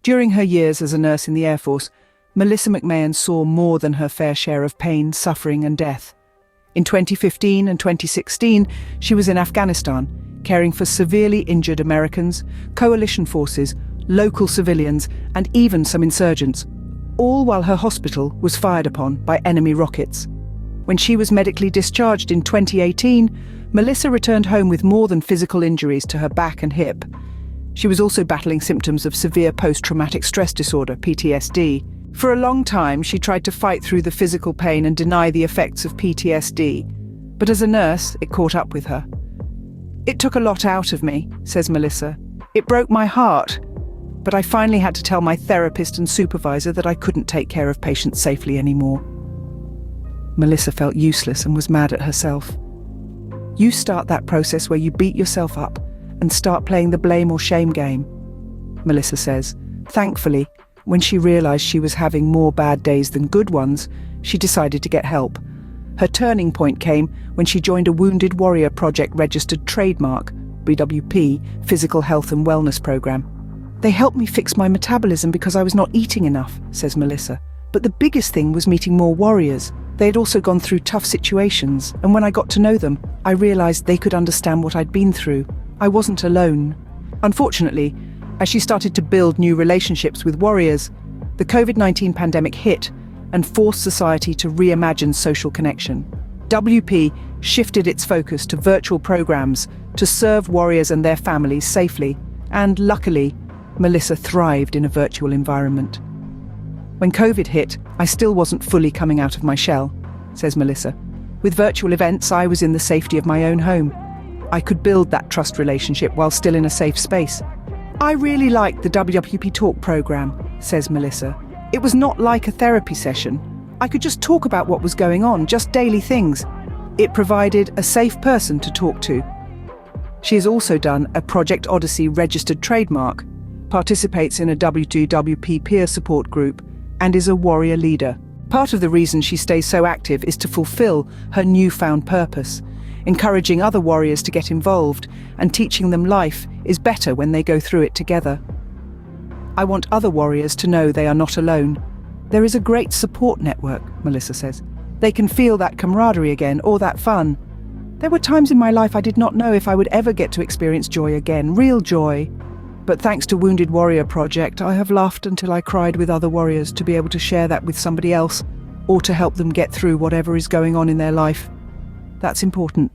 During her years as a nurse in the Air Force, Melissa McMahon saw more than her fair share of pain, suffering and death. In 2015 and 2016, she was in Afghanistan, caring for severely injured Americans, coalition forces, local civilians, and even some insurgents, all while her hospital was fired upon by enemy rockets. When she was medically discharged in 2018, Melissa returned home with more than physical injuries to her back and hip. She was also battling symptoms of severe post-traumatic stress disorder, PTSD. For a long time, she tried to fight through the physical pain and deny the effects of PTSD. But as a nurse, it caught up with her. "It took a lot out of me," says Melissa. "It broke my heart. But I finally had to tell my therapist and supervisor that I couldn't take care of patients safely anymore." Melissa felt useless and was mad at herself. You start that process where you beat yourself up and start playing the blame or shame game, Melissa says. Thankfully, when she realized she was having more bad days than good ones, she decided to get help. Her turning point came when she joined a Wounded Warrior Project registered trademark, BWP, physical health and wellness program. "They helped me fix my metabolism because I was not eating enough," says Melissa. "But the biggest thing was meeting more warriors. They had also gone through tough situations, and when I got to know them, I realized they could understand what I'd been through. I wasn't alone." Unfortunately, as she started to build new relationships with warriors, the COVID-19 pandemic hit and forced society to reimagine social connection. WP shifted its focus to virtual programs to serve warriors and their families safely, and luckily, Melissa thrived in a virtual environment. "When COVID hit, I still wasn't fully coming out of my shell," says Melissa. "With virtual events, I was in the safety of my own home. I could build that trust relationship while still in a safe space. I really liked the WWP Talk program," says Melissa. "It was not like a therapy session. I could just talk about what was going on, just daily things. It provided a safe person to talk to." She has also done a Project Odyssey registered trademark, participates in a W2WP peer support group, and is a warrior leader. Part of the reason she stays so active is to fulfill her newfound purpose, encouraging other warriors to get involved and teaching them life is better when they go through it together. "I want other warriors to know they are not alone. There is a great support network," Melissa says. "They can feel that camaraderie again, or that fun. There were times in my life I did not know if I would ever get to experience joy again, real joy. But thanks to Wounded Warrior Project, I have laughed until I cried with other warriors to be able to share that with somebody else, or to help them get through whatever is going on in their life. That's important."